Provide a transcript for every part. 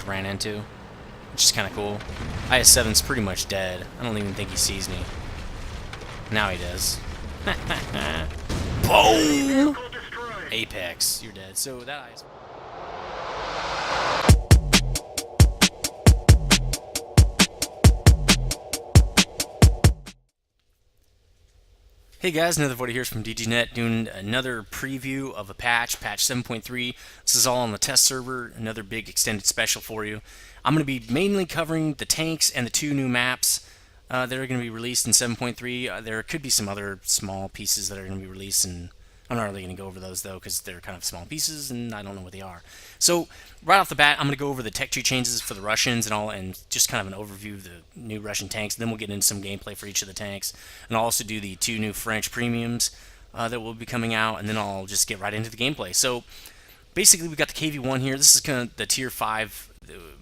ran into, which is kind of cool. IS-7's pretty much dead. I don't even think he sees me. Now he does. Boom! Apex, you're dead. So that IS... Hey guys, Nethervoid here from WWII doing another preview of a patch, patch 7.3. This is all on the test server, another big extended special for you. I'm going to be mainly covering the tanks and the two new maps that are going to be released in 7.3. There could be some other small pieces that are going to be released, and I'm not really going to go over those though because they're kind of small pieces and I don't know what they are. So right off the bat, I'm going to go over the tech tree changes for the Russians and all, and just kind of an overview of the new Russian tanks. Then we'll get into some gameplay for each of the tanks, and I'll also do the two new French premiums that will be coming out, and then I'll just get right into the gameplay. So basically, we got the KV1 here. This is kind of the tier 5,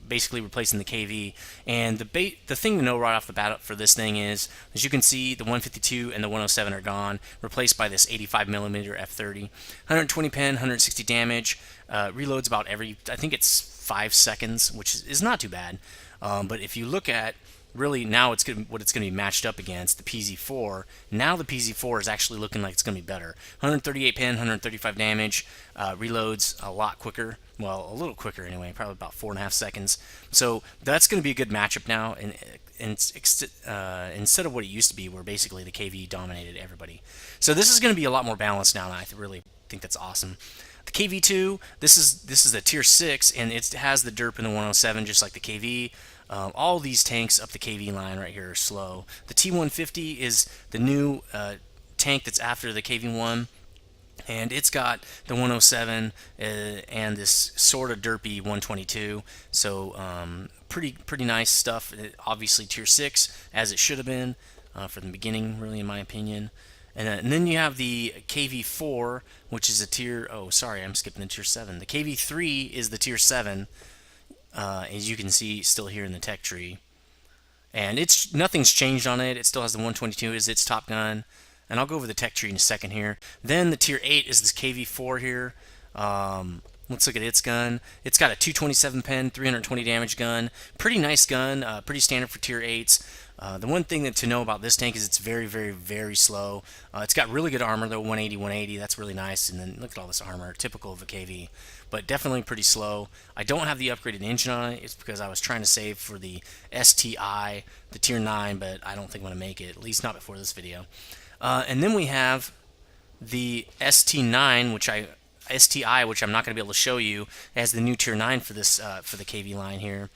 basically replacing the KV. And the thing to know right off the bat for this thing is, as you can see, the 152 and the 107 are gone, replaced by this 85mm F30. 120 pen, 160 damage. Reloads about every, I think it's 5 seconds, which is not too bad. But if you look at really now what it's going to be matched up against, the PZ4. Now the PZ4 is actually looking like it's going to be better. 138 pen, 135 damage, reloads a lot quicker. Well, a little quicker anyway, probably about 4.5 seconds. So that's going to be a good matchup now, and instead of what it used to be, where basically the KV dominated everybody. So this is going to be a lot more balanced now, and I really think that's awesome. The KV2, this is a tier 6, and it has the derp in the 107 just like the KV. All these tanks up the KV line right here are slow. The T150 is the new tank that's after the KV1, and it's got the 107 and this sort of derpy 122. So pretty nice stuff. Obviously tier 6, as it should have been from the beginning, really, in my opinion. And then you have the KV4, which is a tier... Oh, sorry, I'm skipping the tier 7. The KV3 is the tier 7. As you can see, still here in the tech tree, and nothing's changed on it. It still has the 122 as its top gun, and I'll go over the tech tree in a second here. Then the tier 8 is this KV4 here. Let's look at its gun. It's got a 227 pen, 320 damage gun. Pretty nice gun, pretty standard for tier 8s. The one thing to know about this tank is it's very, very, very slow. It's got really good armor though, 180, 180. That's really nice. And then look at all this armor, typical of a KV, but definitely pretty slow. I don't have the upgraded engine on it. It's because I was trying to save for the STI, the tier 9, but I don't think I'm going to make it, at least not before this video. And then we have the ST9, STI, which I'm not going to be able to show you, as the new tier 9 for this for the KV line here.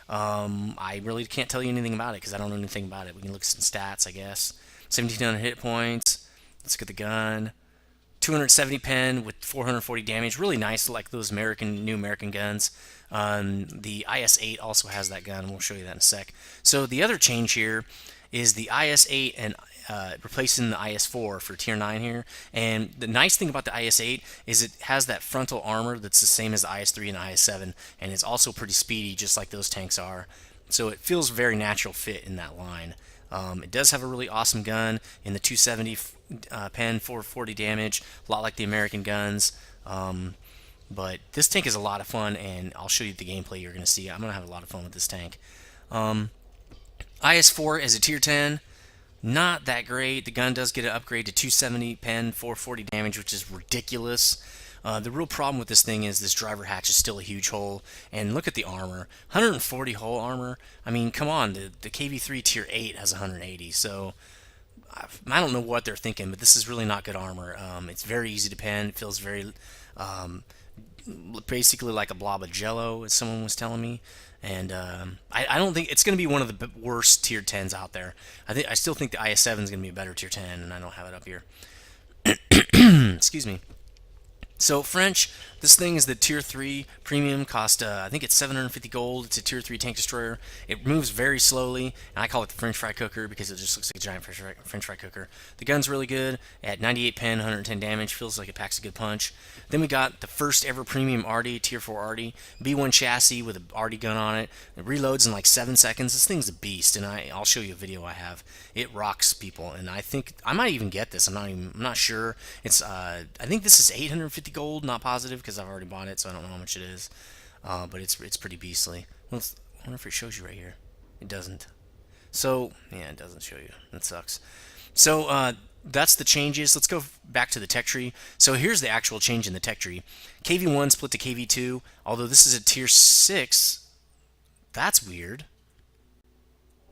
I really can't tell you anything about it because I don't know anything about it. We can look at some stats, I guess. 1,700 hit points. Let's get the gun. 270 pen with 440 damage. Really nice, like those new American guns. The IS-8 also has that gun. We'll show you that in a sec. So the other change here is the IS-8 and replacing the IS-4 for tier 9 here. And the nice thing about the IS-8 is it has that frontal armor that's the same as the IS-3 and the IS-7, and it's also pretty speedy, just like those tanks are. So it feels very natural fit in that line. It does have a really awesome gun in the 270 pen, 440 damage, a lot like the American guns. But this tank is a lot of fun, and I'll show you the gameplay you're going to see. I'm going to have a lot of fun with this tank. IS-4 is a tier 10. Not that great. The gun does get an upgrade to 270 pen, 440 damage, which is ridiculous. The real problem with this thing is this driver hatch is still a huge hole. And look at the armor. 140 hull armor. I mean, come on. The KV3 tier 8 has 180. So I don't know what they're thinking, but this is really not good armor. It's very easy to pen. It feels very basically like a blob of jello, as someone was telling me. And I don't think it's going to be one of the worst tier 10s out there. I still think the IS-7 is going to be a better tier 10, and I don't have it up here. Excuse me. So French, this thing is the tier 3 premium, cost I think it's 750 gold. It's a tier 3 tank destroyer. It moves very slowly, and I call it the French fry cooker because it just looks like a giant French fry cooker. The gun's really good at 98 pen, 110 damage, feels like it packs a good punch. Then we got the first ever premium Arty, tier 4 Arty, B1 chassis with an Arty gun on it. It reloads in like 7 seconds. This thing's a beast, and I'll show you a video I have. It rocks people, and I think I might even get this. I'm not sure. It's I think this is 850 gold, not positive because I've already bought it, so I don't know how much it is. but it's pretty beastly. I wonder if it shows you right here. It doesn't. So yeah, it doesn't show you. That sucks. So that's the changes. Let's go back to the tech tree. So here's the actual change in the tech tree. KV1 split to KV2. Although this is a tier 6, that's weird.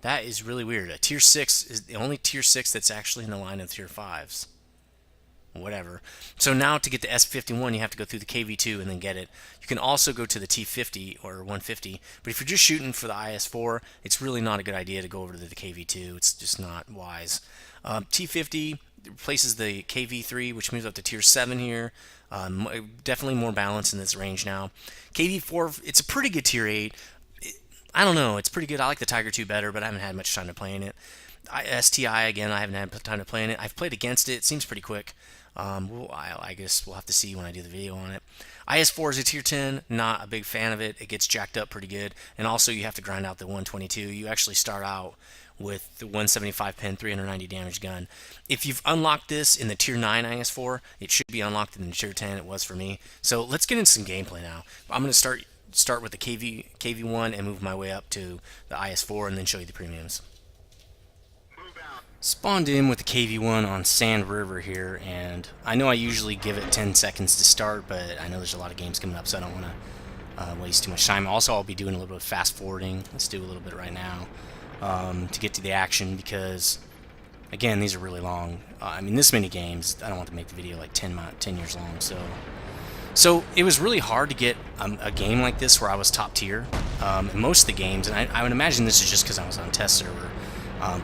That is really weird. A tier 6 is the only tier 6 that's actually in the line of tier 5s. Whatever. So now to get the S51, you have to go through the KV2 and then get it. You can also go to the T50 or 150, but if you're just shooting for the IS4, it's really not a good idea to go over to the KV2. It's just not wise. T50 replaces the KV3, which moves up to tier 7 here. Definitely more balance in this range now. KV4, it's a pretty good tier 8. I don't know, it's pretty good. I like the Tiger 2 better, but I haven't had much time to play in it. STI, again, I haven't had time to play in it. I've played against it. It seems pretty quick. I guess we'll have to see when I do the video on it. IS4 is a tier 10. Not a big fan of it. It gets jacked up pretty good. And also, you have to grind out the 122. You actually start out with the 175 pen, 390 damage gun. If you've unlocked this in the tier 9 IS4, it should be unlocked in the tier 10. It was for me. So let's get into some gameplay now. I'm going to start with the KV1 and move my way up to the IS4 and then show you the premiums. Spawned in with the KV1 on Sand River here, and I know I usually give it 10 seconds to start, but I know there's a lot of games coming up, so I don't want to waste too much time. Also, I'll be doing a little bit of fast forwarding. Let's do a little bit right now to get to the action, because again, these are really long. I mean, this many games, I don't want to make the video like 10 years long. So it was really hard to get a game like this where I was top tier. In most of the games, and I would imagine this is just because I was on test server.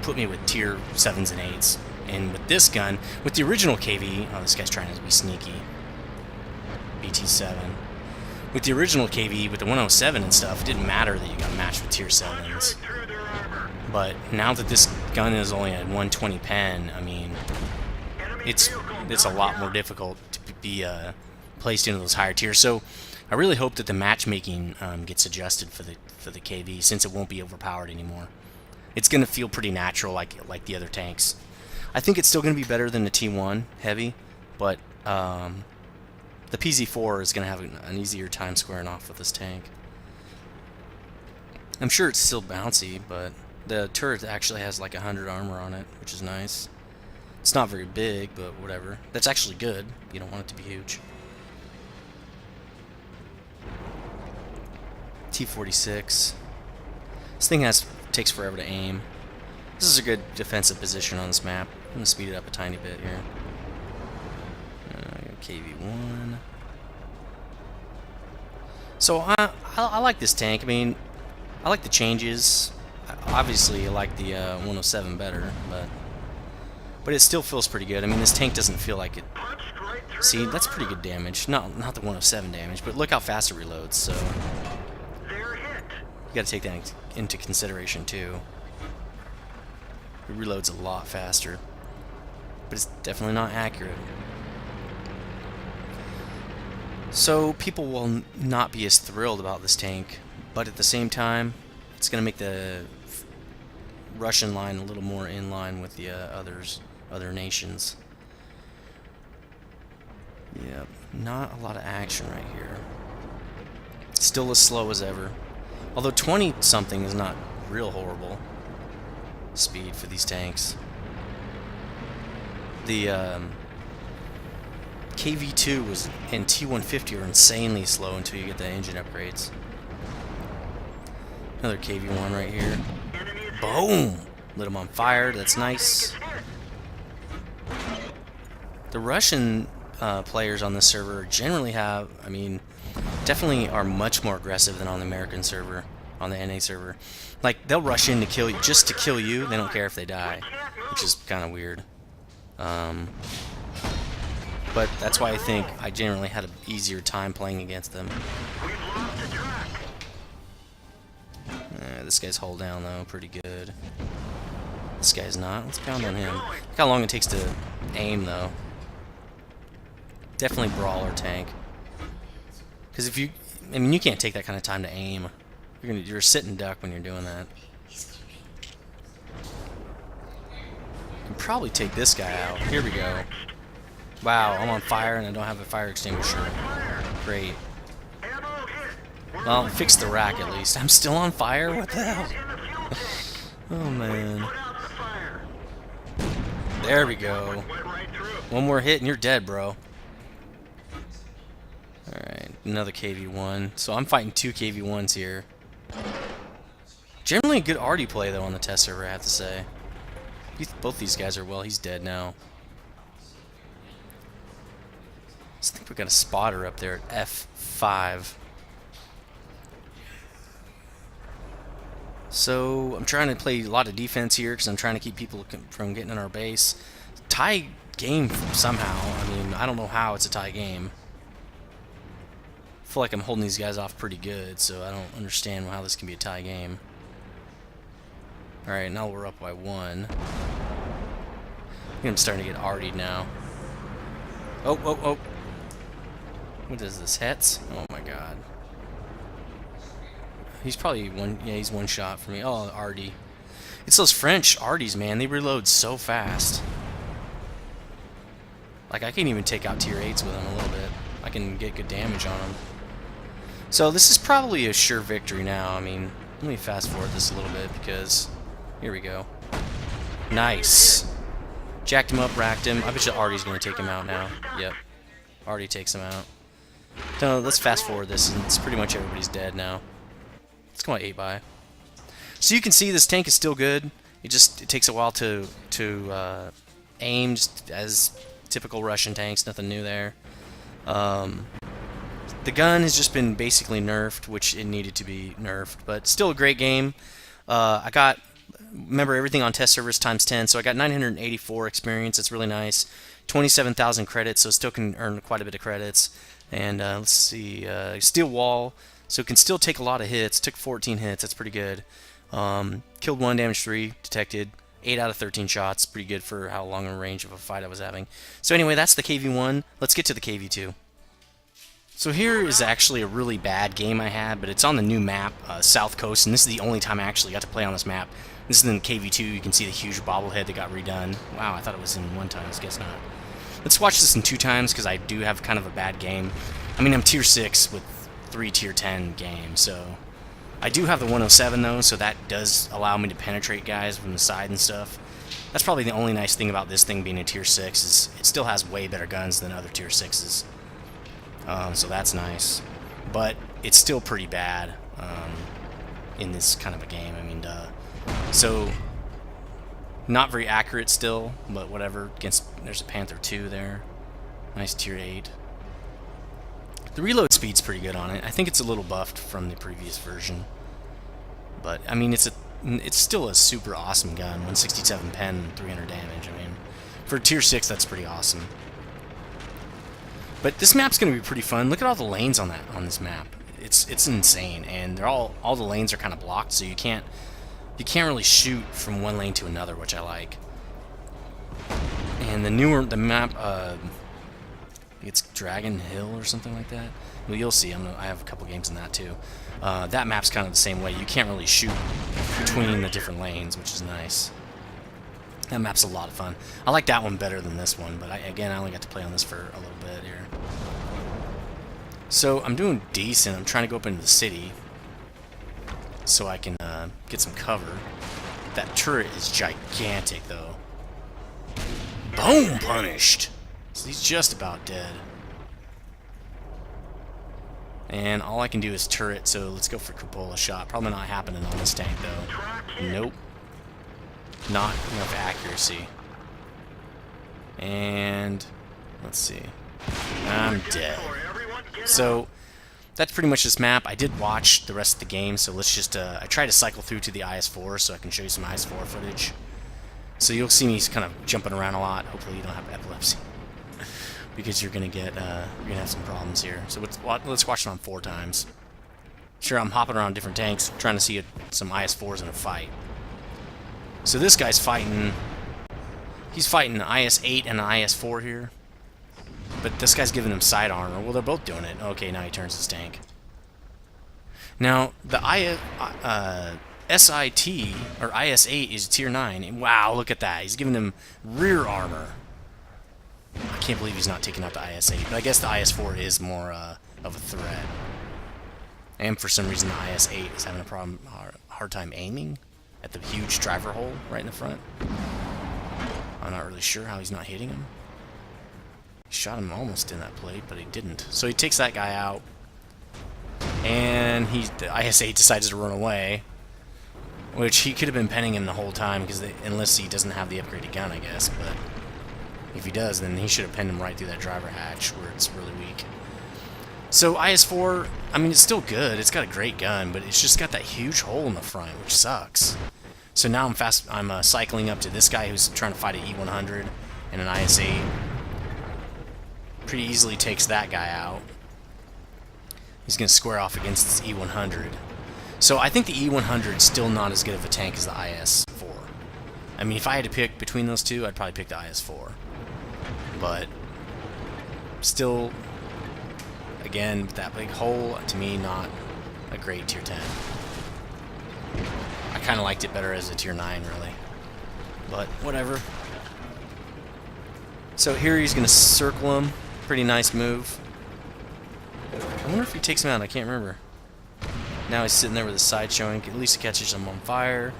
Put me with tier 7s and 8s. And with this gun, with the original KV, oh, this guy's trying to be sneaky. BT7. With the original KV, with the 107 and stuff, it didn't matter that you got matched with tier 7s. But now that this gun is only at 120 pen, I mean, it's a lot more difficult to be placed into those higher tiers. So I really hope that the matchmaking gets adjusted for the KV, since it won't be overpowered anymore. It's going to feel pretty natural like the other tanks. I think it's still going to be better than the T1 heavy, but the PZ4 is going to have an easier time squaring off with this tank. I'm sure it's still bouncy, but the turret actually has like 100 armor on it, which is nice. It's not very big, but whatever. That's actually good. You don't want it to be huge. T46. This thing takes forever to aim. This is a good defensive position on this map. I'm going to speed it up a tiny bit here. KV1. So I like this tank. I mean, I like the changes. Obviously, I like the 107 better, but it still feels pretty good. I mean, this tank doesn't feel like it. See, that's pretty good damage. Not the 107 damage, but look how fast it reloads. So you got to take that into consideration too. It reloads a lot faster, but it's definitely not accurate. So people will not be as thrilled about this tank, but at the same time, it's going to make the Russian line a little more in line with the other nations. Yep, not a lot of action right here. Still as slow as ever. Although 20-something is not real horrible speed for these tanks. The KV2 and T150 are insanely slow until you get the engine upgrades. Another KV1 right here. Boom! Lit him on fire. That's nice. The Russian players on this server generally have, I mean, definitely are much more aggressive than on the American server, on the NA server. Like, they'll rush in to kill you, just to kill you. They don't care if they die, which is kind of weird. But that's why I think I generally had an easier time playing against them. This guy's hull down, though, pretty good. This guy's not. Let's pound on him. Look how long it takes to aim, though. Definitely brawler tank. Because if you, I mean, you can't take that kind of time to aim. You're a sitting duck when you're doing that. You can probably take this guy out. Here we go. Wow, I'm on fire and I don't have a fire extinguisher. Great. Well, fix the rack at least. I'm still on fire? What the hell? Oh, man. There we go. One more hit and you're dead, bro. Alright, another KV1. So I'm fighting 2 KV1s here. Generally a good arty play, though, on the test server, I have to say. Both these guys are, well, he's dead now. I think we got a spotter up there at F5. So I'm trying to play a lot of defense here because I'm trying to keep people from getting in our base. Tie game somehow. I mean, I don't know how it's a tie game. I feel like I'm holding these guys off pretty good, so I don't understand how this can be a tie game. Alright, now we're up by 1. I think I'm starting to get artied now. Oh, oh, oh. What is this, Hetz? Oh my god. He's probably one, yeah, he's one shot for me. Oh, arty. It's those French arties, man. They reload so fast. Like, I can even take out tier 8s with them a little bit. I can get good damage on them. So this is probably a sure victory now. I mean, let me fast forward this a little bit because... Here we go. Nice. Jacked him up, racked him. I bet you Artie's going to take him out now. Yep. Artie takes him out. So let's fast forward this, and it's pretty much everybody's dead now. Let's go on 8 by. So you can see this tank is still good. It takes a while to aim, just as typical Russian tanks. Nothing new there. The gun has just been basically nerfed, which it needed to be nerfed, but still a great game. I got, remember, everything on test servers times 10, so I got 984 experience. It's really nice. 27,000 credits, so still can earn quite a bit of credits. And let's see, steel wall, so it can still take a lot of hits. Took 14 hits, that's pretty good. Killed 1, damaged 3, detected 8 out of 13 shots. Pretty good for how long a range of a fight I was having. So anyway, that's the KV1. Let's get to the KV2. So here is actually a really bad game I had, but it's on the new map, South Coast, and this is the only time I actually got to play on this map. This is in KV2. You can see the huge bobblehead that got redone. Wow, I thought it was in 1 time. I guess not. Let's watch this in 2 times because I do have kind of a bad game. I mean, I'm tier 6 with 3 tier 10 games, so I do have the 107 though, so that does allow me to penetrate guys from the side and stuff. That's probably the only nice thing about this thing being a tier 6 is it still has way better guns than other tier 6s. So that's nice, but it's still pretty bad in this kind of a game. I mean, so not very accurate still, but whatever. There's a Panther 2 there, nice tier 8. The reload speed's pretty good on it. I think it's a little buffed from the previous version, but I mean it's still a super awesome gun. 167 pen, 300 damage. I mean, for tier 6, that's pretty awesome. But this map's going to be pretty fun. Look at all the lanes on this map. It's insane, and they're all the lanes are kind of blocked, so you can't really shoot from one lane to another, which I like. And the map, it's Dragon Hill or something like that. Well, you'll see. I have a couple games in that too. That map's kind of the same way. You can't really shoot between the different lanes, which is nice. That map's a lot of fun. I like that one better than this one, but again, I only got to play on this for a little bit here. So I'm doing decent. I'm trying to go up into the city so I can get some cover. That turret is gigantic, though. Boom! Punished! So he's just about dead. And all I can do is turret, so let's go for cupola shot. Probably not happening on this tank, though. Nope. Not enough accuracy. And let's see. I'm dead. So that's pretty much this map. I did watch the rest of the game, so let's just I tried to cycle through to the IS-4 so I can show you some IS-4 footage. So you'll see me kind of jumping around a lot. Hopefully you don't have epilepsy, because you're gonna have some problems here. So let's watch it on 4 times. Sure, I'm hopping around different tanks trying to see some IS-4s in a fight. So this guy's fighting. He's fighting an IS-8 and an IS-4 here. But this guy's giving him side armor. Well, they're both doing it. Okay, now he turns his tank. Now, the SIT, or IS-8, is tier 9. Wow, look at that. He's giving him rear armor. I can't believe he's not taking out the IS-8. But I guess the IS-4 is more of a threat. And for some reason the IS-8 is having a hard time aiming at the huge driver hole right in the front. I'm not really sure how he's not hitting him. He shot him almost in that plate, but he didn't. So he takes that guy out. And the IS-8 decides to run away. Which he could have been penning him the whole time, because unless he doesn't have the upgraded gun, I guess. But if he does, then he should have penned him right through that driver hatch where it's really weak. So IS-4, I mean, it's still good. It's got a great gun, but it's just got that huge hole in the front, which sucks. So now I'm cycling up to this guy who's trying to fight an E100 and an IS-8. Pretty easily takes that guy out. He's going to square off against this E100. So I think the E100 is still not as good of a tank as the IS-4. I mean, if I had to pick between those two, I'd probably pick the IS-4. But still, again, that big hole, to me, not a great tier 10. I kind of liked it better as a tier 9, really. But whatever. So here he's going to circle him. Pretty nice move. I wonder if he takes him out. I can't remember. Now he's sitting there with his side showing. At least he catches him on fire.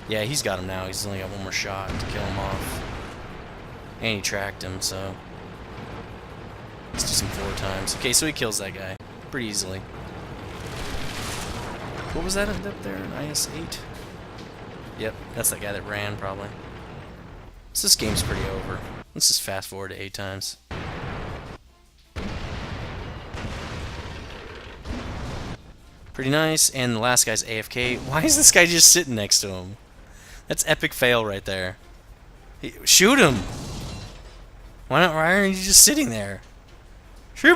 Yeah, he's got him now. He's only got one more shot to kill him off. And he tracked him, so let's do some 4 times. Okay, so he kills that guy pretty easily. What was that up there? An IS-8? Yep, that's that guy that ran, probably. So this game's pretty over. Let's just fast forward to 8 times. Pretty nice, and the last guy's AFK. Why is this guy just sitting next to him? That's epic fail right there. Shoot him! Why aren't you just sitting there? So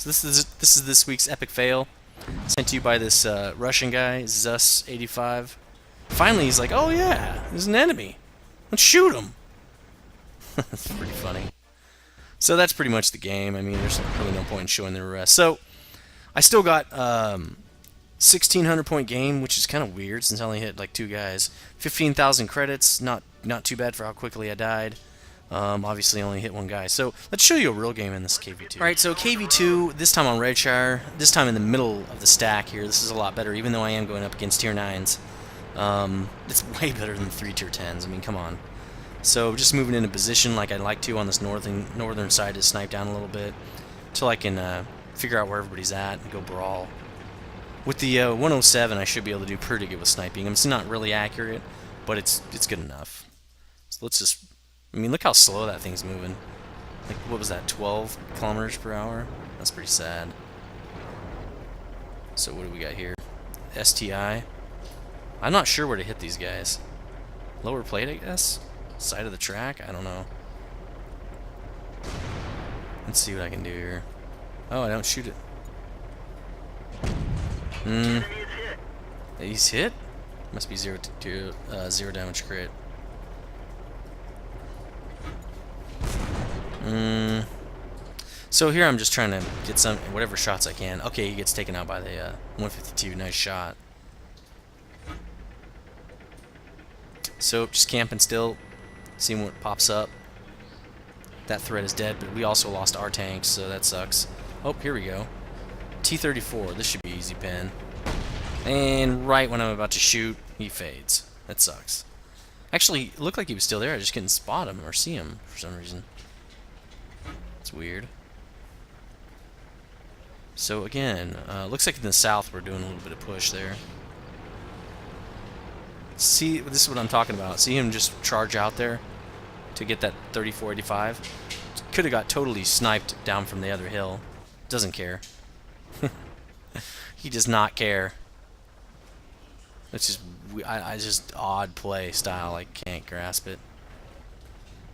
this is this week's epic fail, sent to you by this Russian guy, Zus85. Finally, he's like, "Oh yeah, there's an enemy. Let's shoot him." That's pretty funny. So that's pretty much the game. I mean, there's really no point in showing the rest. So I still got 1,600 point game, which is kind of weird since I only hit like 2 guys. 15,000 credits, not too bad for how quickly I died. Obviously, I only hit 1 guy. So let's show you a real game in this KV2. All right, so KV2, this time on Redshire, this time in the middle of the stack here. This is a lot better, even though I am going up against tier 9s. It's way better than the 3 tier 10s. I mean, come on. So just moving into position like I'd like to on this northern side to snipe down a little bit until I can figure out where everybody's at and go brawl. With the 107, I should be able to do pretty good with sniping. It's not really accurate, but it's good enough. So let's just, I mean, look how slow that thing's moving. Like, what was that, 12 kilometers per hour? That's pretty sad. So what do we got here? STI. I'm not sure where to hit these guys. Lower plate, I guess? Side of the track? I don't know. Let's see what I can do here. Oh, I don't shoot it. He's hit? Must be 0 damage crit. So here I'm just trying to get some whatever shots I can. Okay, he gets taken out by the 152. Nice shot. So just camping still. Seeing what pops up. That threat is dead, but we also lost our tanks, so that sucks. Oh, here we go. T-34. This should be easy pin. And right when I'm about to shoot, he fades. That sucks. Actually, it looked like he was still there. I just couldn't spot him or see him for some reason. It's weird. So again, looks like in the south we're doing a little bit of push there. See, this is what I'm talking about. See him just charge out there to get that 3485. Could have got totally sniped down from the other hill. Doesn't care. He does not care. It's just, I just odd play style. I can't grasp it.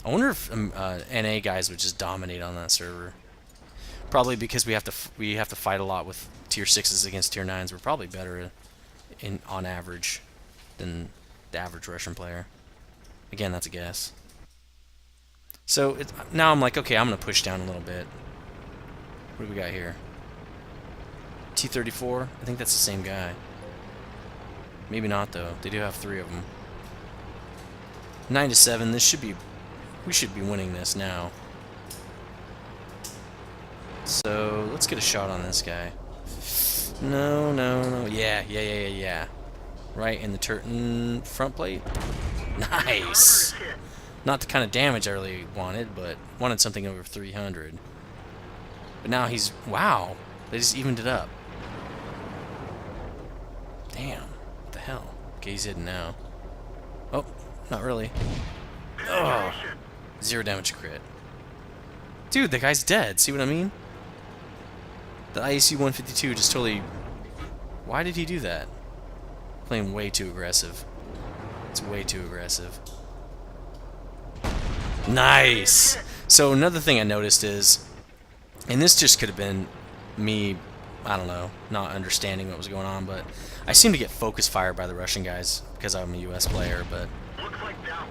I wonder if NA guys would just dominate on that server. Probably because we have to fight a lot with tier 6s against tier 9s. We're probably better on average than the average Russian player. Again, that's a guess. So now I'm like, okay, I'm going to push down a little bit. What do we got here? T-34? I think that's the same guy. Maybe not, though. They do have 3 of them. 9-7. This should be... We should be winning this now. So let's get a shot on this guy. No, no, no. Yeah. Right in the front plate. Nice. Not the kind of damage I really wanted, but wanted something over 300. But now he's... Wow. They just evened it up. Damn. What the hell? Okay, he's hidden now. Oh, not really. Oh. 0 damage crit. Dude, the guy's dead. See what I mean? The IAC 152 just totally... Why did he do that? Playing way too aggressive. It's way too aggressive. Nice! So another thing I noticed is, and this just could have been me, I don't know, not understanding what was going on, but I seem to get focus fired by the Russian guys because I'm a US player, but...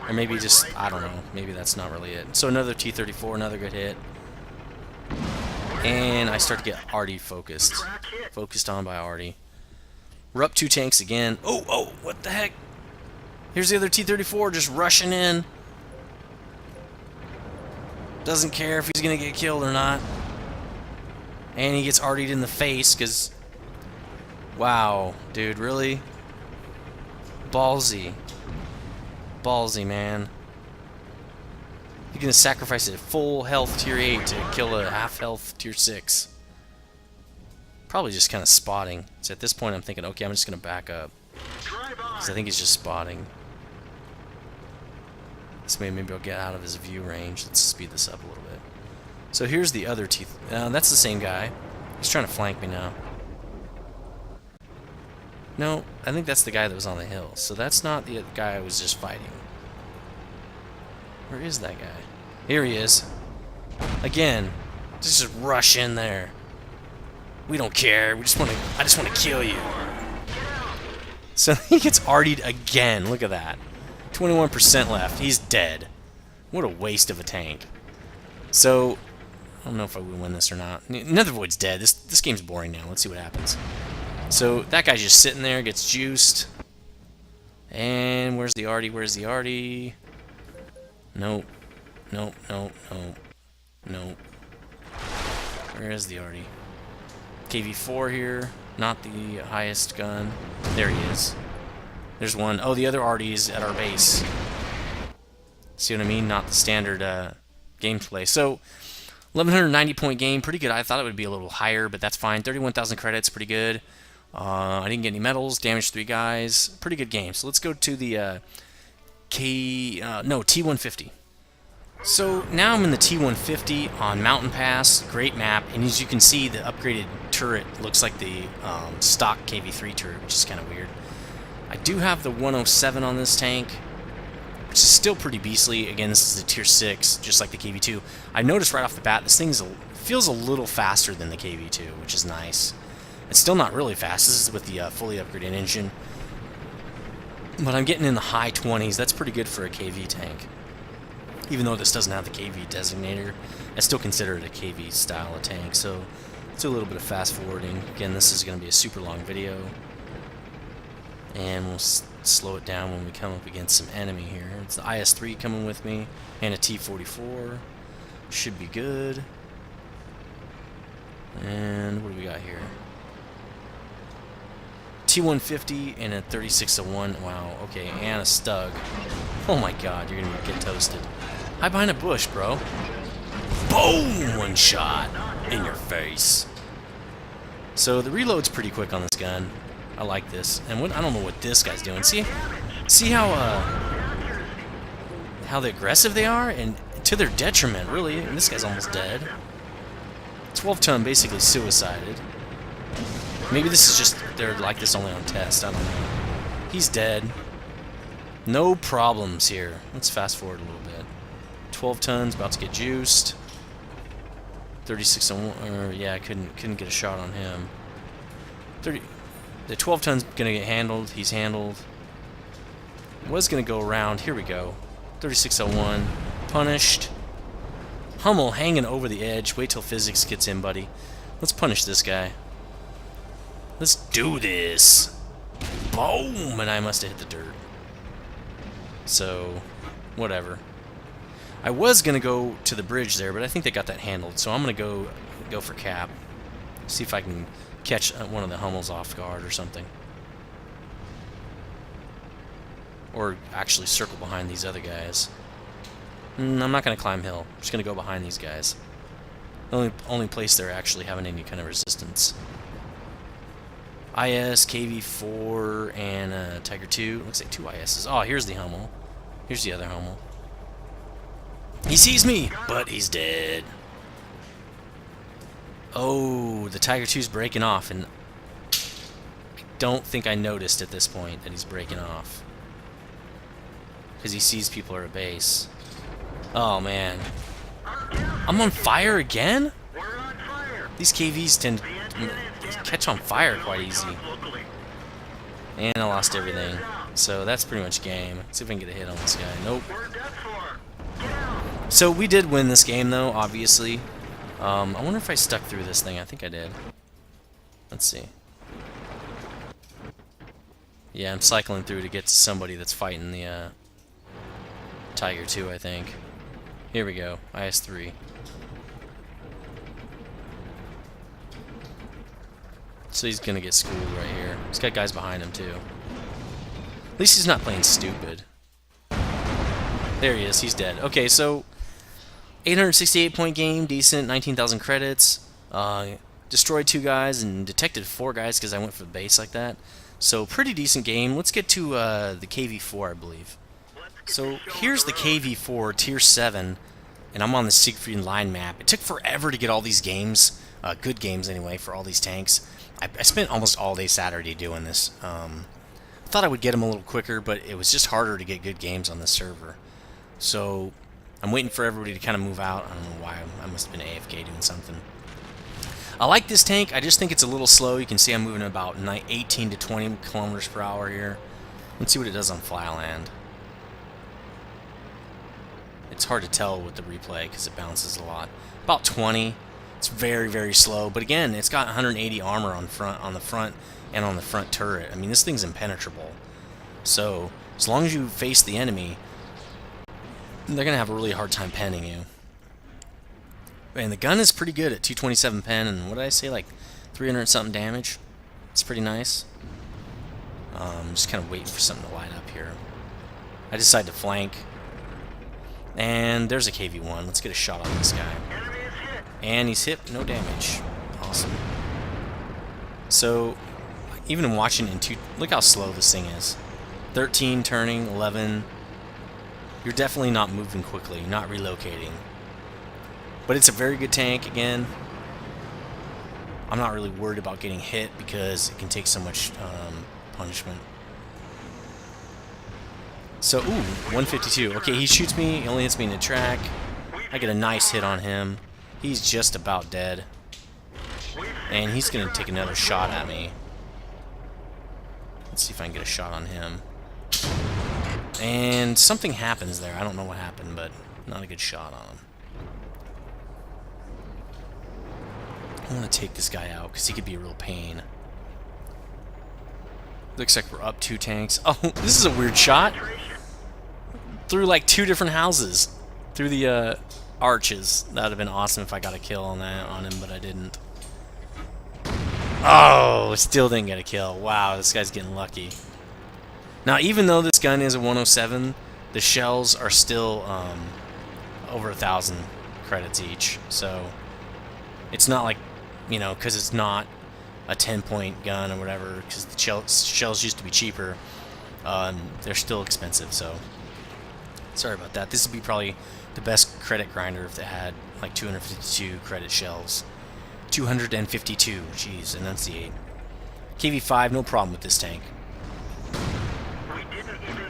Or maybe just, I don't know, maybe that's not really it. So another T-34, another good hit. And I start to get Artie focused. Focused on by Artie. We're up 2 tanks again. Oh, what the heck? Here's the other T-34 just rushing in. Doesn't care if he's going to get killed or not. And he gets Artied in the face because... Wow, dude, really? Ballsy. Ballsy, man. You're going to sacrifice a full health tier 8 to kill a half health tier 6. Probably just kind of spotting. So at this point I'm thinking, okay, I'm just going to back up. Because I think he's just spotting. So maybe I'll get out of his view range. Let's speed this up a little bit. So here's the other T... that's the same guy. He's trying to flank me now. No, I think that's the guy that was on the hill. So that's not the guy I was just fighting. Where is that guy? Here he is. Again, just rush in there. We don't care. I just want to kill you. So he gets artied again. Look at that. 21% left. He's dead. What a waste of a tank. So I don't know if I will win this or not. Nethervoid's dead. This game's boring now. Let's see what happens. So that guy's just sitting there, gets juiced. And where's the Artie? Where's the Artie? Nope. Nope. Where is the Artie? KV4 here. Not the highest gun. There he is. There's one. Oh, the other Artie's at our base. See what I mean? Not the standard gameplay. So, 1190 point game. Pretty good. I thought it would be a little higher, but that's fine. 31,000 credits. Pretty good. I didn't get any medals. Damaged 3 guys. Pretty good game. So let's go to the T150. So now I'm in the T150 on Mountain Pass. Great map. And as you can see, the upgraded turret looks like the stock KV3 turret, which is kind of weird. I do have the 107 on this tank, which is still pretty beastly. Again, this is a tier 6, just like the KV2. I noticed right off the bat, this thing feels a little faster than the KV2, which is nice. It's still not really fast. This is with the fully upgraded engine. But I'm getting in the high 20s. That's pretty good for a KV tank. Even though this doesn't have the KV designator, I still consider it a KV style of tank. So let's do a little bit of fast forwarding. Again, this is going to be a super long video. And we'll slow it down when we come up against some enemy here. It's the IS-3 coming with me, and a T-44. Should be good. And what do we got here? T-150 and a 3601. Wow, okay, and a Stug. Oh my god, you're gonna get toasted. Hide behind a bush, bro. Boom! One shot in your face. So the reload's pretty quick on this gun. I like this. And I don't know what this guy's doing. See how aggressive they are, and to their detriment, really. And this guy's almost dead. 12-ton basically suicided. Maybe this is just they're like this only on test. I don't know. He's dead. No problems here. Let's fast forward a little bit. 12 tons about to get juiced. 36 on one. Or yeah, I couldn't get a shot on him. The 12 ton's gonna get handled. He's handled. Was gonna go around. Here we go. 3601. Punished. Hummel hanging over the edge. Wait till physics gets in, buddy. Let's punish this guy. Let's do this. Boom! And I must have hit the dirt. So, whatever. I was gonna go to the bridge there, but I think they got that handled. So I'm gonna go go for cap. See if I can catch one of the Hummels off guard or something. Or actually circle behind these other guys. I'm not going to climb hill. I'm just going to go behind these guys. The only place they're actually having any kind of resistance. IS, KV4, and Tiger 2. Looks like 2 ISs. Oh, here's the Hummel. Here's the other Hummel. He sees me, but he's dead. Oh, the Tiger 2's breaking off, and I don't think I noticed at this point that he's breaking off. Because he sees people are at base. Oh, man. I'm on fire again? These KVs tend to catch on fire quite easy. And I lost everything. So that's pretty much game. Let's see if I can get a hit on this guy. Nope. So we did win this game, though, obviously. I wonder if I stuck through this thing. I think I did. Let's see. Yeah, I'm cycling through to get to somebody that's fighting the Tiger 2, I think. Here we go. IS-3. So he's going to get schooled right here. He's got guys behind him, too. At least he's not playing stupid. There he is. He's dead. Okay, so 868-point game. Decent. 19,000 credits. Destroyed 2 guys and detected 4 guys because I went for the base like that. So pretty decent game. Let's get to the KV4, I believe. So here's the KV4 Tier 7, and I'm on the Siegfried Line map. It took forever to get all these games, good games anyway, for all these tanks. I spent almost all day Saturday doing this. I thought I would get them a little quicker, but it was just harder to get good games on this server. So I'm waiting for everybody to kind of move out. I don't know why. I must have been AFK doing something. I like this tank. I just think it's a little slow. You can see I'm moving about 18 to 20 kilometers per hour here. Let's see what it does on Flyland. It's hard to tell with the replay because it bounces a lot. About 20. It's very, very slow. But again, it's got 180 armor on the front and on the front turret. I mean, this thing's impenetrable. So as long as you face the enemy, they're gonna have a really hard time penning you. And the gun is pretty good at 227 pen, and what did I say, like 300 something damage? It's pretty nice. Just kind of waiting for something to light up here. I decide to flank. And there's a KV1. Let's get a shot on this guy. And he's hit, no damage. Awesome. So, even in watching in look how slow this thing is. 13 turning, 11. You're definitely not moving quickly, not relocating. But it's a very good tank, again. I'm not really worried about getting hit because it can take so much punishment. So, ooh, 152. Okay, he shoots me, he only hits me in the track. I get a nice hit on him. He's just about dead. And he's going to take another shot at me. Let's see if I can get a shot on him. And something happens there. I don't know what happened, but not a good shot on him. I want to take this guy out because he could be a real pain. Looks like we're up 2 tanks. Oh, this is a weird shot. Through like 2 different houses. Through the arches. That would have been awesome if I got a kill on him, but I didn't. Oh, still didn't get a kill. Wow, this guy's getting lucky. Now, even though this gun is a 107, the shells are still over 1,000 credits each. So it's not like, you know, because it's not a 10-point gun or whatever, because the shells used to be cheaper. They're still expensive, so sorry about that. This would be probably the best credit grinder if they had like 252 credit shells. 252, jeez, enunciate. KV5, no problem with this tank.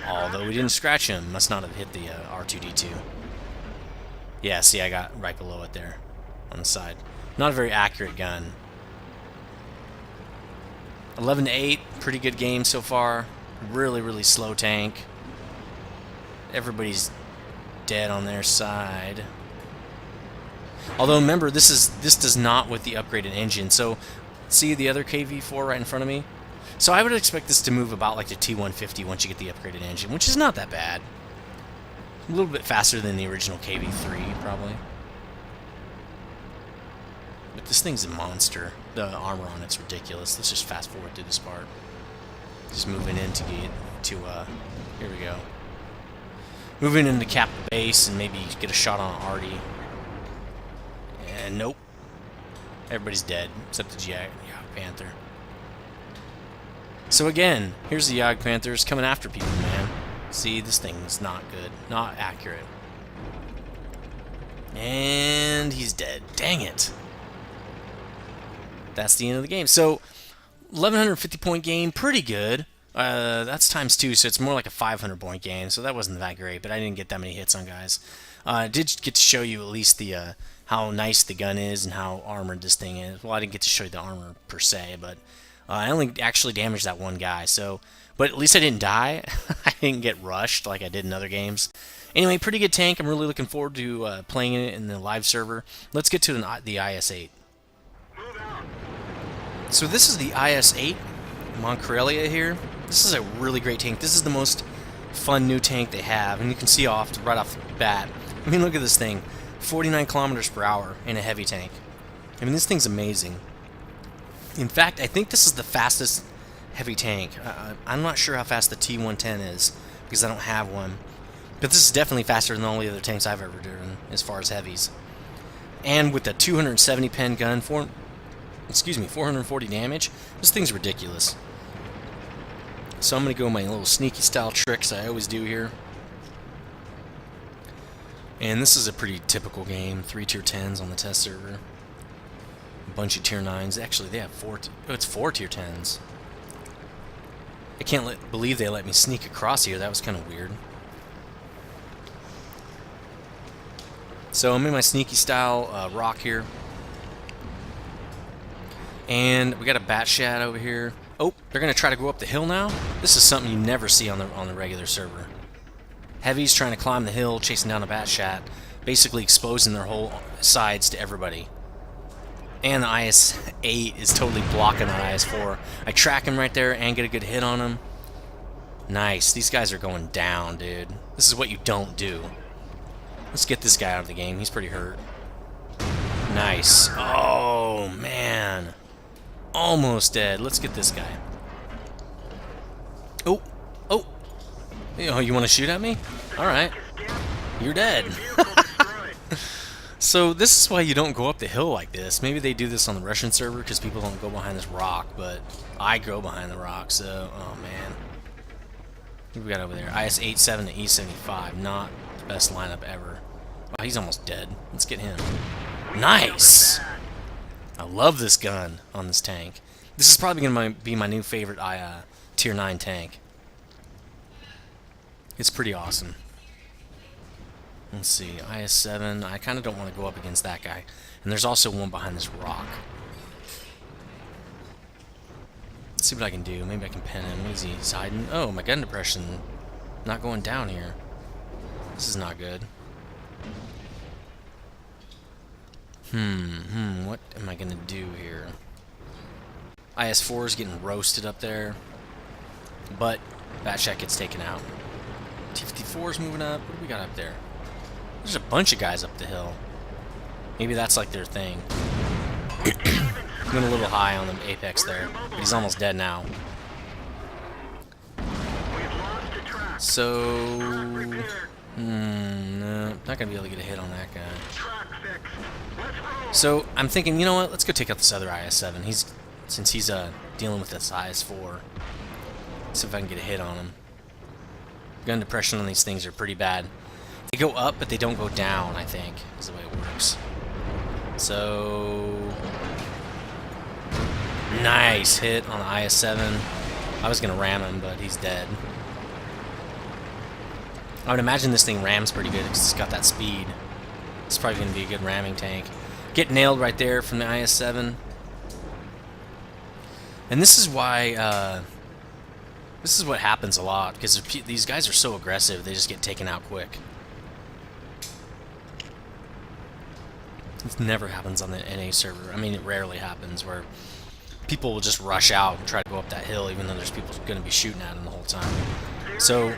Although we didn't scratch him, must not have hit the R2-D2. Yeah, see, I got right below it there, on the side. Not a very accurate gun. 11-8, pretty good game so far. Really, really slow tank. Everybody's dead on their side. Although remember, this does not with the upgraded engine. So see the other KV4 right in front of me? So I would expect this to move about like the T150 once you get the upgraded engine, which is not that bad. A little bit faster than the original KV3, probably. But this thing's a monster. The armor on it's ridiculous. Let's just fast forward to this part. Just moving in to get to, here we go. Moving in to cap the base and maybe get a shot on Artie. And nope. Everybody's dead, except the Yag Panther. So again, here's the Yag Panthers coming after people, man. See, this thing's not good. Not accurate. And he's dead. Dang it. That's the end of the game. So, 1150 point game, pretty good. That's times 2, so it's more like a 500 point game, so that wasn't that great, but I didn't get that many hits on guys. I did get to show you at least the how nice the gun is and how armored this thing is. Well, I didn't get to show you the armor per se, but I only actually damaged that one guy, so... But at least I didn't die. I didn't get rushed like I did in other games. Anyway, pretty good tank. I'm really looking forward to playing it in the live server. Let's get to the IS-8. So this is the IS-8 Moncarelia here. This is a really great tank. This is the most fun new tank they have, and you can see right off the bat. I mean, look at this thing. 49 kilometers per hour in a heavy tank. I mean, this thing's amazing. In fact, I think this is the fastest heavy tank. I'm not sure how fast the T110 is, because I don't have one. But this is definitely faster than all the other tanks I've ever driven, as far as heavies. And with the 270 pen gun, 440 damage, this thing's ridiculous. So I'm going to go my little sneaky style tricks I always do here. And this is a pretty typical game. 3 tier 10s on the test server. A bunch of tier 9s. Actually, they have 4... Oh, it's 4 tier 10s. I can't believe they let me sneak across here. That was kind of weird. So I'm in my sneaky style rock here. And we got a bat shat over here. Oh, they're going to try to go up the hill now? This is something you never see on the regular server. Heavies trying to climb the hill, chasing down a bat shat, basically exposing their whole sides to everybody. And the IS-8 is totally blocking that IS-4. I track him right there and get a good hit on him. Nice. These guys are going down, dude. This is what you don't do. Let's get this guy out of the game. He's pretty hurt. Nice. Oh, man. Almost dead. Let's get this guy. Oh. Oh. Oh, you want to shoot at me? Alright. You're dead. So this is why you don't go up the hill like this. Maybe they do this on the Russian server because people don't go behind this rock, but I go behind the rock, so... Oh, man. What we got over there? IS-87 to E-75. Not the best lineup ever. Wow, he's almost dead. Let's get him. Nice! I love this gun on this tank. This is probably going to be my new favorite Tier 9 tank. It's pretty awesome. Let's see, IS-7. I kind of don't want to go up against that guy. And there's also one behind this rock. Let's see what I can do. Maybe I can pin him. Easy. He's hiding. Oh, my gun depression. Not going down here. This is not good. What am I going to do here? IS-4 is getting roasted up there. But Batshak gets taken out. T-54 is moving up. What do we got up there? There's a bunch of guys up the hill. Maybe that's like their thing. Went a little high on the apex there. But he's almost dead now. So... no, not going to be able to get a hit on that guy. So, I'm thinking, you know what? Let's go take out this other IS-7. Since he's dealing with this IS-4. See if I can get a hit on him. Gun depression on these things are pretty bad. They go up, but they don't go down, I think, is the way it works. So... Nice hit on the IS-7. I was going to ram him, but he's dead. I would imagine this thing rams pretty good because it's got that speed. It's probably going to be a good ramming tank. Get nailed right there from the IS-7. And this is why... this is what happens a lot, because these guys are so aggressive, they just get taken out quick. It never happens on the NA server. I mean, it rarely happens, where people will just rush out and try to go up that hill, even though there's people going to be shooting at them the whole time. So,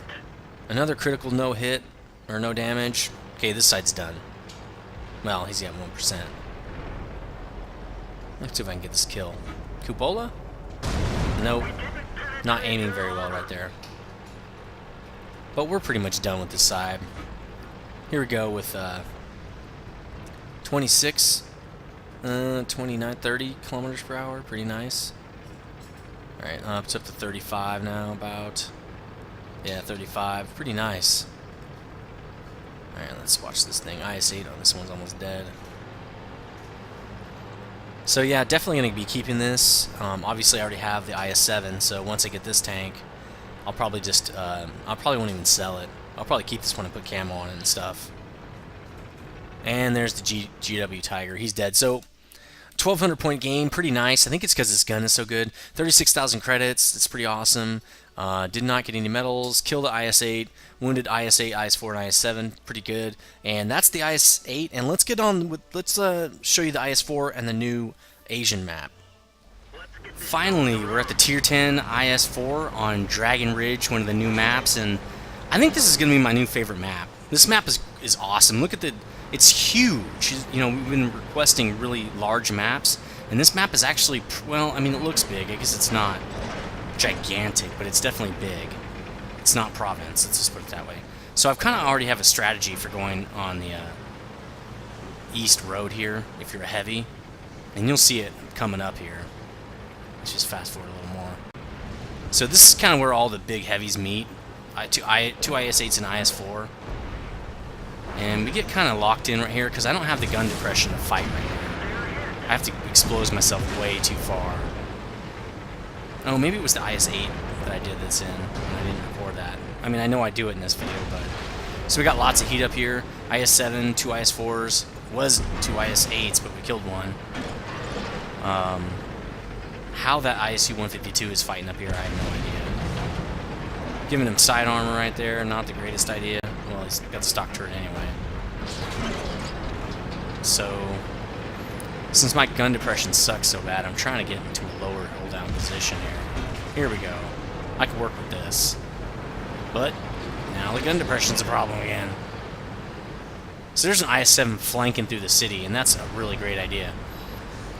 another critical no hit, or no damage. Okay, this side's done. Well, he's got 1%. Let's see if I can get this kill. Cupola? Nope. Not aiming very well right there. But we're pretty much done with this side. Here we go with 26, 29, 30 kilometers per hour. Pretty nice. Alright, it's up to 35 now, about. Yeah, 35. Pretty nice. Alright, let's watch this thing. IS-8 on this one's almost dead. So yeah, definitely going to be keeping this. Obviously, I already have the IS-7, so once I get this tank, I'll probably just, I probably won't even sell it. I'll probably keep this one and put camo on it and stuff. And there's the GW Tiger. He's dead. So, 1,200 point game, pretty nice. I think it's because this gun is so good. 36,000 credits. It's pretty awesome. Did not get any medals. Killed the IS-8. Wounded IS-8, IS-4, and IS-7. Pretty good. And that's the IS-8. And let's get on with. Let's show you the IS-4 and the new Asian map. Finally, we're at the Tier 10 IS-4 on Dragon Ridge, one of the new maps, and I think this is going to be my new favorite map. This map is awesome. Look at the. It's huge. You know, we've been requesting really large maps, and this map is actually, well, I mean, it looks big. I guess it's not gigantic, but it's definitely big. It's not Province, let's just put it that way. So I've kind of already have a strategy for going on the east road here, if you're a heavy, and you'll see it coming up here. Let's just fast forward a little more. So this is kind of where all the big heavies meet. Two IS-8s and IS-4. And we get kind of locked in right here because I don't have the gun depression to fight right here. I have to expose myself way too far. Oh, maybe it was the IS-8 that I did this in, and I didn't record that. I mean, I know I do it in this video, but... So we got lots of heat up here. IS-7, 2 IS-4s. Was 2 IS-8s, but we killed one. How that ISU-152 is fighting up here, I have no idea. Giving him side armor right there, not the greatest idea. Well, he's got the stock turret anyway. So, since my gun depression sucks so bad, I'm trying to get into a lower hold-down position here. Here we go. I can work with this. But, now the gun depression's a problem again. So there's an IS-7 flanking through the city, and that's a really great idea.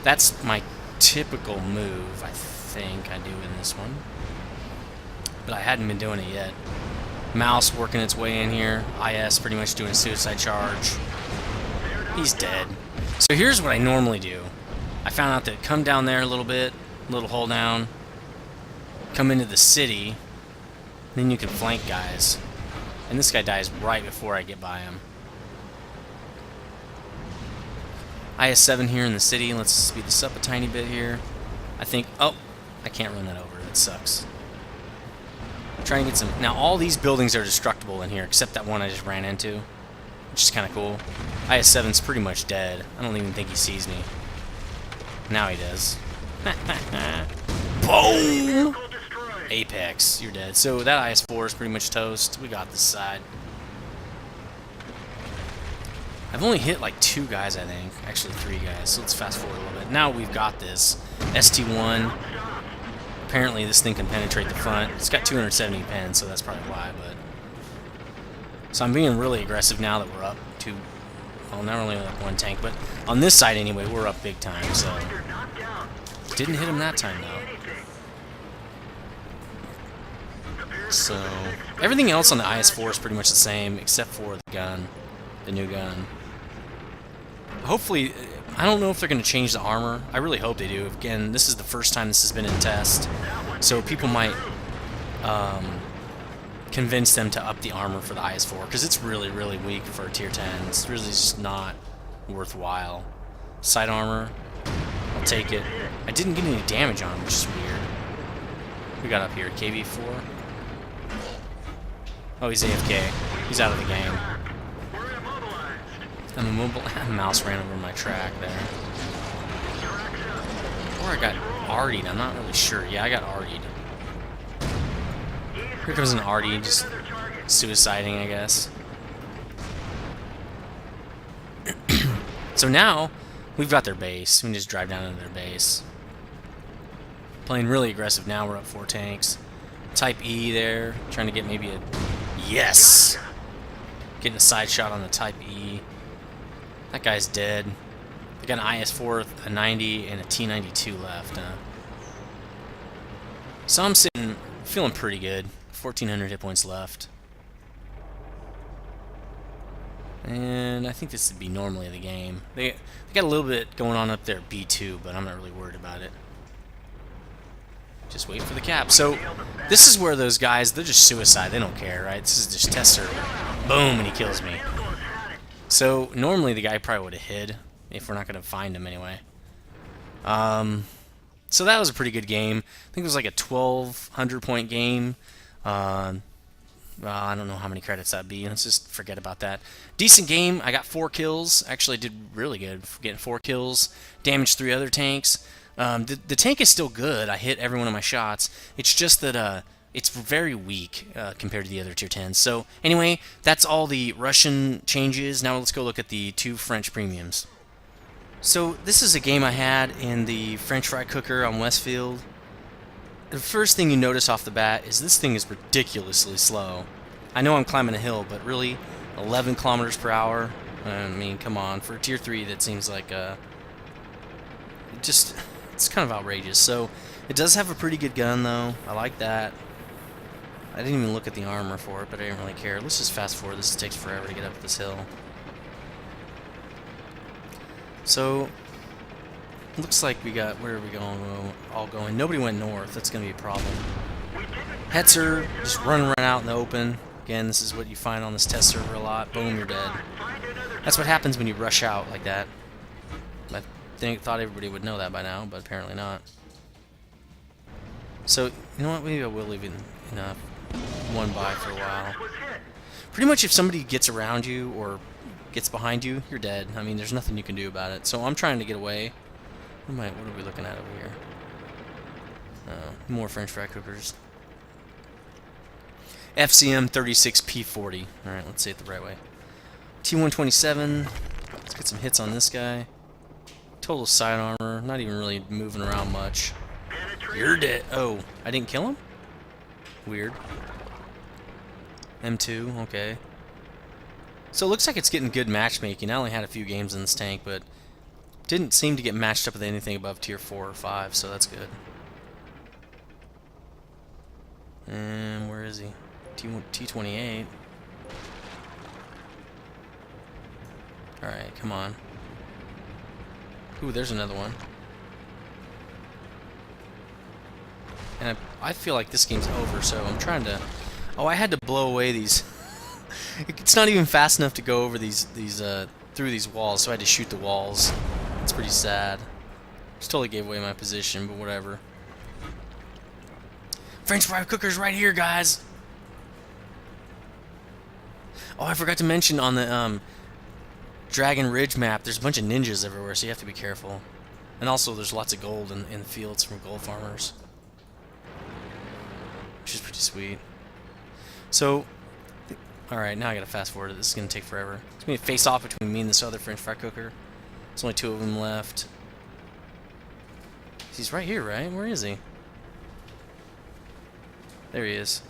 That's my typical move, I think I do in this one. But I hadn't been doing it yet. Mouse working its way in here. IS pretty much doing a suicide charge. He's dead. So here's what I normally do. I found out that come down there a little bit, little hold down, come into the city, then you can flank guys. And this guy dies right before I get by him. IS-7 here in the city. Let's speed this up a tiny bit here. I think... Oh, I can't run that over. That sucks. Trying to get some... Now, all these buildings are destructible in here, except that one I just ran into, which is kind of cool. IS-7's pretty much dead. I don't even think he sees me. Now he does. Boom! Apex, you're dead. So that IS-4 is pretty much toast. We got this side. I've only hit like 2 guys, I think. Actually 3 guys. So let's fast forward a little bit. Now we've got this. ST1. Apparently this thing can penetrate the front. It's got 270 pens, so that's probably why, but... So I'm being really aggressive now that we're up to... Well, not only up 1 tank, but on this side anyway, we're up big time, so... Didn't hit him that time, though. So... Everything else on the IS-4 is pretty much the same, except for the gun. The new gun. Hopefully... I don't know if they're going to change the armor. I really hope they do. Again, this is the first time this has been in test, so people might convince them to up the armor for the IS-4, because it's really, really weak for a Tier 10. It's really just not worthwhile. Side armor, I'll take it. I didn't get any damage on him, which is weird. We got up here, KV-4. Oh, he's AFK. He's out of the game. I'm immobile. Mouse ran over my track there. Or I got artied. I'm not really sure. Yeah, I got artied. Here comes an arty, just suiciding, I guess. So now, we've got their base. We can just drive down into their base. Playing really aggressive now. We're up 4 tanks. Type E there. Trying to get maybe a... Yes! Getting a side shot on the Type E. That guy's dead. I got an IS-4, a 90, and a T-92 left. So I'm feeling pretty good. 1,400 hit points left. And I think this would be normally the game. They got a little bit going on up there at B2, but I'm not really worried about it. Just wait for the cap. So this is where those guys, they're just suicide. They don't care, right? This is just test server. Boom, and he kills me. So normally the guy probably would have hid if we're not going to find him anyway. So that was a pretty good game. I think it was like a 1,200 point game. I don't know how many credits that'd be. Let's just forget about that. Decent game. I got 4 kills. Actually did really good for getting 4 kills. Damaged 3 other tanks. The tank is still good. I hit every one of my shots. It's just that it's very weak compared to the other tier 10s. So anyway, that's all the Russian changes. Now let's go look at the 2 French premiums. So this is a game I had in the French fry cooker on Westfield. The first thing you notice off the bat is this thing is ridiculously slow. I know I'm climbing a hill, but really 11 kilometers per hour. I mean, come on, for a tier 3 that seems like it's kind of outrageous. So it does have a pretty good gun though. I like that. I didn't even look at the armor for it, but I didn't really care. Let's just fast forward. This takes forever to get up this hill. So looks like we got, where are we going? All going. Nobody went north. That's going to be a problem. Hetzer just running right out in the open. Again, this is what you find on this test server a lot. Boom, you're dead. That's what happens when you rush out like that. I thought everybody would know that by now, but apparently not. So, you know what? Maybe I will leave it enough. One by for a while. Pretty much if somebody gets around you or gets behind you, you're dead. I mean, there's nothing you can do about it. So I'm trying to get away. What are we looking at over here? More French fry cookers. FCM 36P40. Alright, let's say it the right way. T127. Let's get some hits on this guy. Total side armor. Not even really moving around much. You're dead. Oh, I didn't kill him? Weird. M2, okay. So it looks like it's getting good matchmaking. I only had a few games in this tank, but didn't seem to get matched up with anything above tier 4 or 5, so that's good. And where is he? T28. Alright, come on. Ooh, there's another one. And I feel like this game's over, so I'm trying to... Oh, I had to blow away these... It's not even fast enough to go over through these walls, so I had to shoot the walls. It's pretty sad. Just totally gave away my position, but whatever. French fry cooker's right here, guys! Oh, I forgot to mention on the Dragon Ridge map, there's a bunch of ninjas everywhere, so you have to be careful. And also, there's lots of gold in the fields from gold farmers. Which is pretty sweet. So... Alright, now I gotta fast forward it. This is gonna take forever. It's gonna be a face-off between me and this other French fry cooker. There's only 2 of them left. He's right here, right? Where is he? There he is.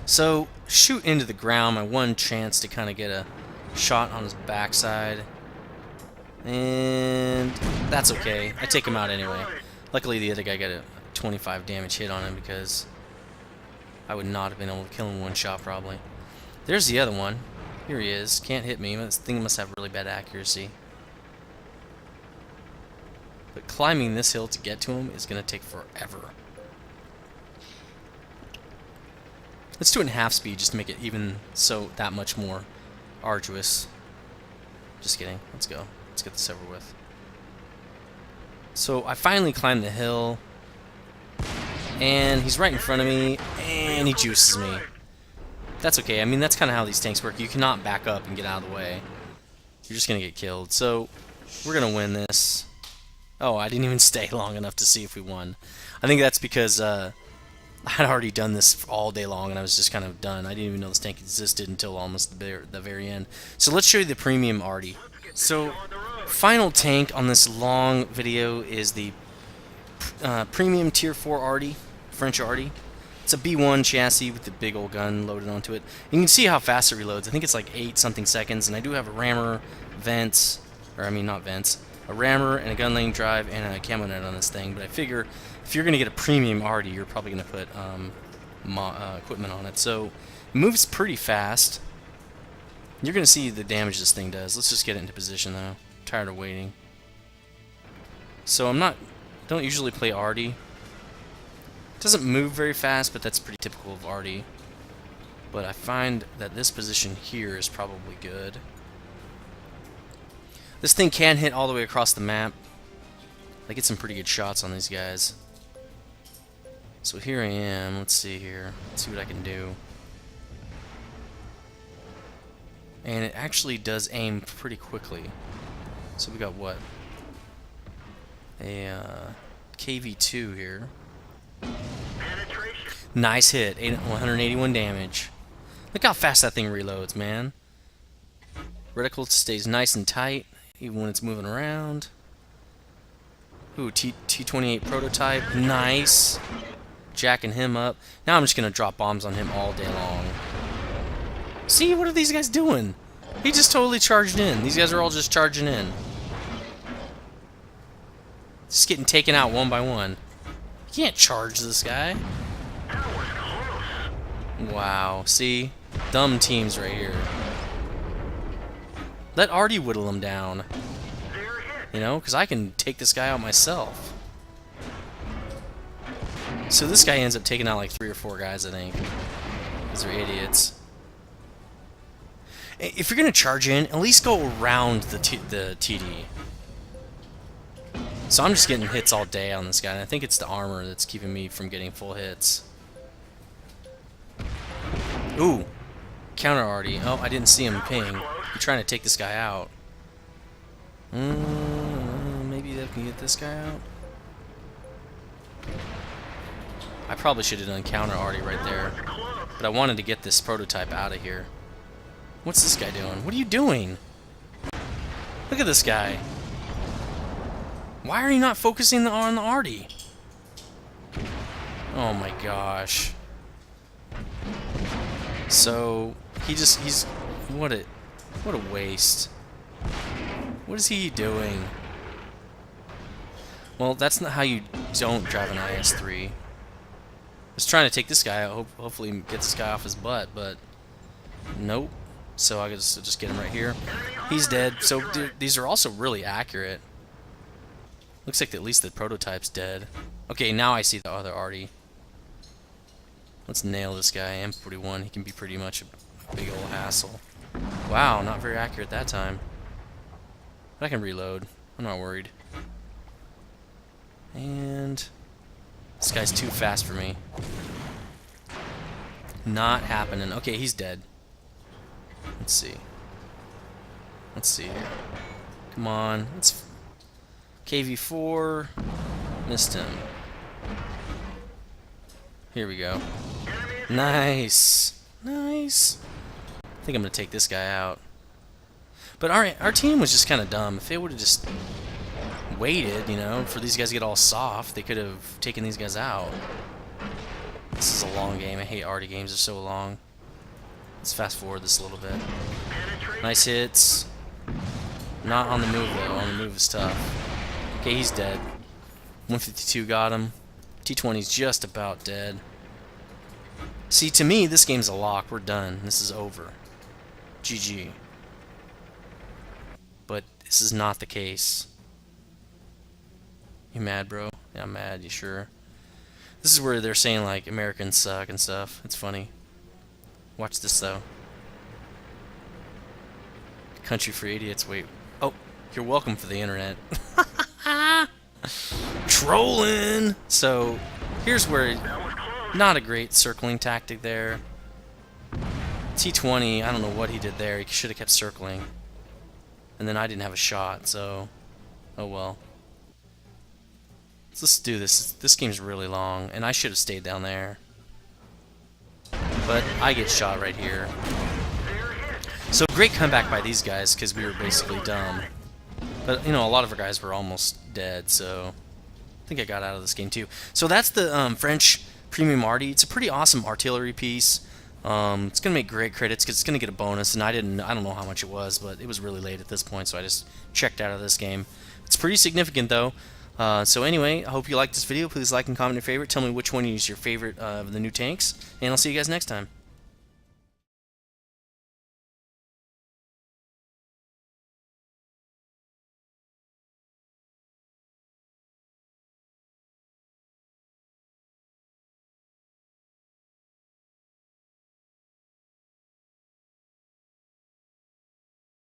So, shoot into the ground, my one chance to kind of get a shot on his backside. And that's okay. I take him out anyway. Luckily, the other guy got a 25 damage hit on him because I would not have been able to kill him in one shot, probably. There's the other one. Here he is. Can't hit me. This thing must have really bad accuracy. But climbing this hill to get to him is going to take forever. Let's do it in half speed just to make it even so that much more arduous. Just kidding. Let's go. Let's get this over with. So I finally climbed the hill. And he's right in front of me, and he juices me. That's okay. I mean, that's kind of how these tanks work. You cannot back up and get out of the way. You're just going to get killed. So, we're going to win this. Oh, I didn't even stay long enough to see if we won. I think that's because I had already done this all day long, and I was just kind of done. I didn't even know this tank existed until almost the very end. So, let's show you the premium Arty. So, final tank on this long video is the premium tier 4 Arty, French Arty. It's a B1 chassis with the big old gun loaded onto it. You can see how fast it reloads. I think it's like 8 something seconds, and I do have a rammer vents, or I mean not vents, a rammer and a gun lane drive and a camo net on this thing. But I figure if you're gonna get a premium arty, you're probably gonna put equipment on it. So it moves pretty fast. You're gonna see the damage this thing does. Let's just get it into position though. I'm tired of waiting. So don't usually play arty. It doesn't move very fast, but that's pretty typical of arty. But I find that this position here is probably good. This thing can hit all the way across the map. I get some pretty good shots on these guys. So here I am. Let's see here. Let's see what I can do. And it actually does aim pretty quickly. So we got what? A KV2 here. Nice hit. 181 damage. Look how fast that thing reloads, man. Reticle stays nice and tight, even when it's moving around. Ooh, T28 prototype. Nice. Jacking him up. Now I'm just going to drop bombs on him all day long. See, what are these guys doing? He just totally charged in. These guys are all just charging in. Just getting taken out one by one. You can't charge this guy. Wow, see? Dumb teams right here. Let Artie whittle him down. You know, because I can take this guy out myself. So this guy ends up taking out like 3 or 4 guys, I think. Because they're idiots. If you're going to charge in, at least go around the TD. So I'm just getting hits all day on this guy, and I think it's the armor that's keeping me from getting full hits. Ooh, counter arty. Oh, I didn't see him ping. I'm trying to take this guy out. Maybe they can get this guy out. I probably should have done counter arty right there, but I wanted to get this prototype out of here. What's this guy doing? What are you doing? Look at this guy. Why are you not focusing on the arty? Oh my gosh. So he's what a waste. What is he doing? Well, that's not how you don't drive an IS-3. I was trying to take this guy out, hopefully get this guy off his butt, but nope. So I just get him right here. He's dead. So these are also really accurate. Looks like at least the prototype's dead. Okay, now I see the other arty. Let's nail this guy. M41. He can be pretty much a big old hassle. Wow, not very accurate that time. But I can reload. I'm not worried. And this guy's too fast for me. Not happening. Okay, he's dead. Let's see. Let's see here. Come on. Let's KV4. Missed him. Here we go. Nice. Nice. I think I'm going to take this guy out. But our team was just kind of dumb. If they would have just waited, you know, for these guys to get all soft, they could have taken these guys out. This is a long game. I hate arty games. They're so long. Let's fast forward this a little bit. Nice hits. Not on the move, though. On the move is tough. Okay, he's dead. 152 got him. T20's just about dead. See, to me, this game's a lock. We're done. This is over. GG. But this is not the case. You mad, bro? Yeah, I'm mad. You sure? This is where they're saying, like, Americans suck and stuff. It's funny. Watch this, though. Country for idiots. Wait. Oh, you're welcome for the internet. Trolling! So, here's where... Not a great circling tactic there. T20, I don't know what he did there. He should have kept circling. And then I didn't have a shot, so... Oh well. Let's do this. This game's really long, and I should have stayed down there. But I get shot right here. So great comeback by these guys, because we were basically dumb. But, you know, a lot of our guys were almost dead, so... I think I got out of this game, too. So that's the French Premium Arty. It's a pretty awesome artillery piece. It's gonna make great credits because it's gonna get a bonus, and I don't know how much it was, but it was really late at this point, so I just checked out of this game. It's pretty significant though. So anyway, I hope you liked this video. Please like and comment your favorite. Tell me which one is your favorite of the new tanks, and I'll see you guys next time.